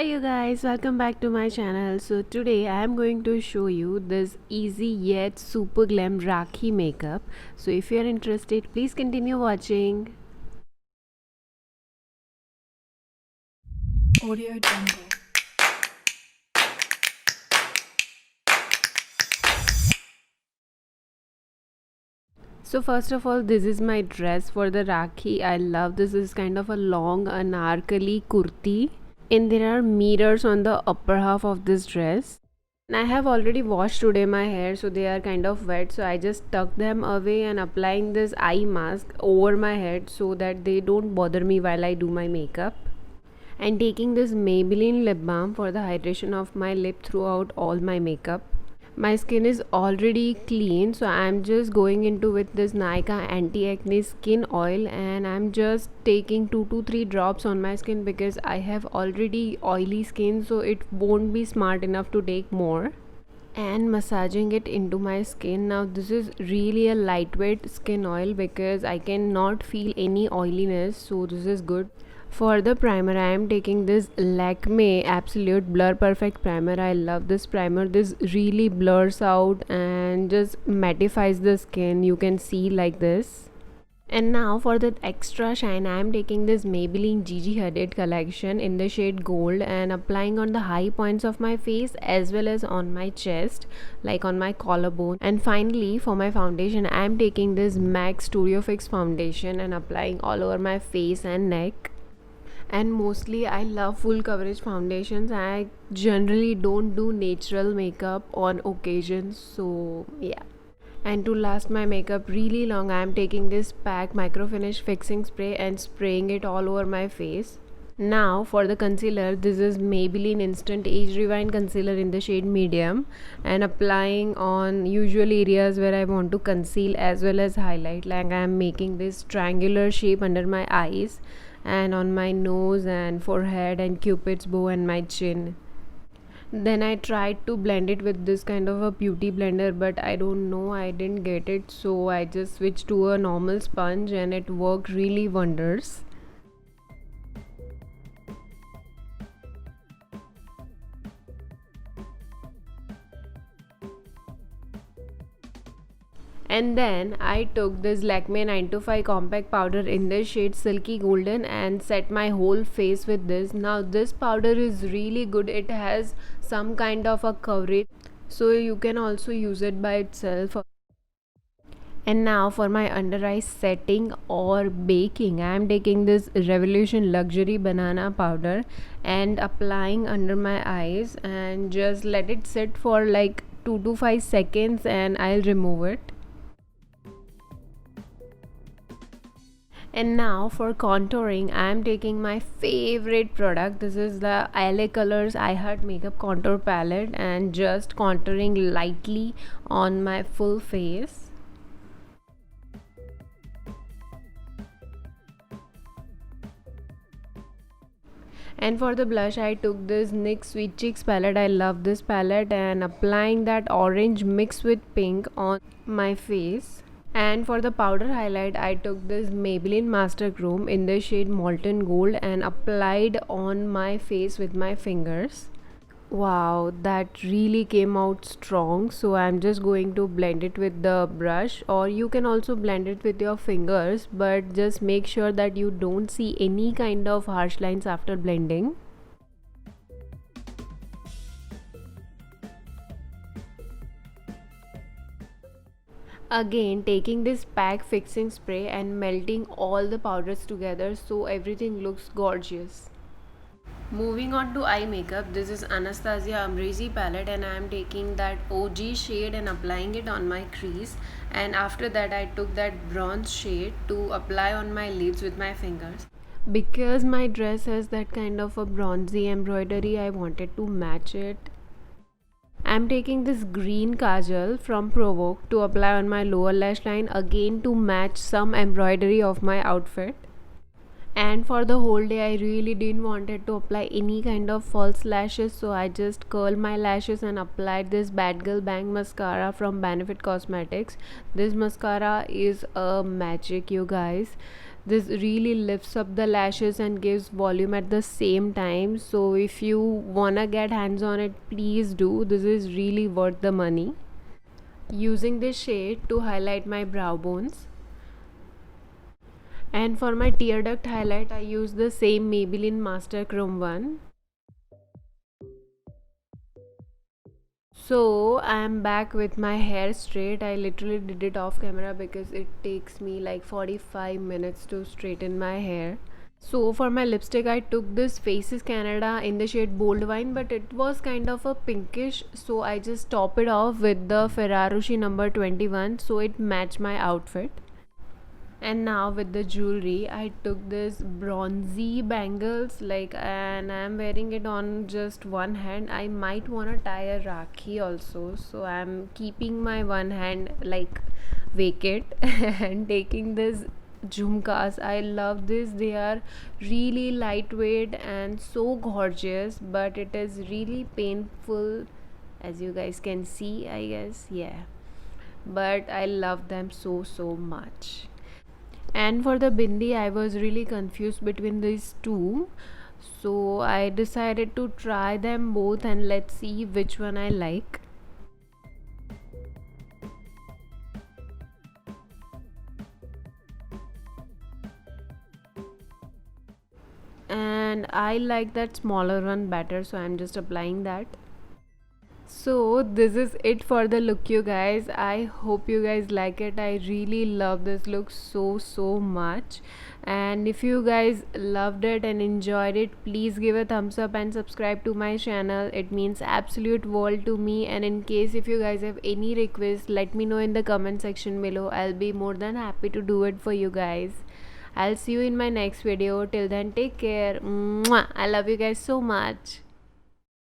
Hi you guys, welcome back to my channel. So today I am going to show you this easy yet super glam Rakhi makeup. So if you are interested, please continue watching. Audio Jungle. So first of all, this is my dress for the Rakhi. I love this. Is kind of a long anarkali kurti and there are mirrors on the upper half of this dress. And I have already washed today my hair, so they are kind of wet, so I just tuck them away and applying this eye mask over my head so that they don't bother me while I do my makeup. And taking this Maybelline lip balm for the hydration of my lip throughout all my makeup. My skin is already clean, so I'm just going into with this Nykaa anti-acne skin oil and I'm just taking 2 to 3 drops on my skin because I have already oily skin, so it won't be smart enough to take more, and massaging it into my skin. Now this is really a lightweight skin oil because I cannot feel any oiliness, so this is good. For the primer, I am taking this Lakme Absolute Blur Perfect Primer. I love this primer. This really blurs out and just mattifies the skin. You can see like this. And now for the extra shine, I am taking this Maybelline Gigi Hadid collection in the shade gold and applying on the high points of my face as well as on my chest, like on my collarbone. And finally for my foundation, I am taking this MAC Studio Fix foundation and applying all over my face and neck. And mostly I love full coverage foundations. I generally don't do natural makeup on occasions, so yeah. And to last my makeup really long, I am taking this pack micro finish fixing spray and spraying it all over my face. Now for the concealer, this is Maybelline Instant Age Rewind Concealer in the shade medium and applying on usual areas where I want to conceal as well as highlight, like I am making this triangular shape under my eyes and on my nose and forehead and cupid's bow and my chin. Then I tried to blend it with this kind of a beauty blender, but I don't know, I didn't get it, so I just switched to a normal sponge and it worked really wonders. And then I took this Lakme 925 compact powder in the shade Silky Golden and set my whole face with this. Now this powder is really good. It has some kind of a coverage, so you can also use it by itself. And now for my under eye setting or baking, I am taking this Revolution Luxury Banana Powder and applying under my eyes and just let it sit for like 2 to 5 seconds and I'll remove it. And now for contouring, I am taking my favorite product. This is the LA Colors I Heart Makeup Contour Palette and just contouring lightly on my full face. And for the blush, I took this NYX Sweet Cheeks palette. I love this palette and applying that orange mixed with pink on my face. And for the powder highlight, I took this Maybelline Master Chrome in the shade Molten Gold and applied on my face with my fingers. Wow, that really came out strong. So I'm just going to blend it with the brush, or you can also blend it with your fingers, but just make sure that you don't see any kind of harsh lines after blending. Again, taking this pack fixing spray and melting all the powders together so everything looks gorgeous. Moving on to eye makeup, this is Anastasia Amrezy palette and I am taking that OG shade and applying it on my crease, and after that I took that bronze shade to apply on my lids with my fingers. Because my dress has that kind of a bronzy embroidery, I wanted to match it. I'm taking this green kajal from Provoke to apply on my lower lash line, again to match some embroidery of my outfit. And for the whole day I really didn't wanted to apply any kind of false lashes, so I just curled my lashes and applied this Bad Girl Bang mascara from Benefit Cosmetics. This mascara is a magic, you guys. This really lifts up the lashes and gives volume at the same time. So if you wanna get hands on it, please do. This is really worth the money. Using this shade to highlight my brow bones. And for my tear duct highlight, I use the same Maybelline Master Chrome one. So I am back with my hair straight. I literally did it off camera because it takes me like 45 minutes to straighten my hair. So for my lipstick, I took this Faces Canada in the shade Bold Wine, but it was kind of a pinkish, so I just top it off with the Ferraroshi number 21, so it matched my outfit. And now with the jewelry, I took this bronzy bangles, like, and I'm wearing it on just one hand. I might want to tie a rakhi also, so I'm keeping my one hand like vacant and taking this jhumkas. I love this. They are really lightweight and so gorgeous, but it is really painful, as you guys can see, I guess. Yeah, but I love them so much. And for the bindi, I was really confused between these two, so I decided to try them both and let's see which one I like. And I like that smaller one better, so I'm just applying that. So this is it for the look, you guys. I hope you guys like it. I really love this look so much. And if you guys loved it and enjoyed it, please give a thumbs up and subscribe to my channel. It means absolute world to me. And in case if you guys have any requests, let me know in the comment section below. I'll be more than happy to do it for you guys. I'll see you in my next video. Till then, take care. Mwah! I love you guys so much.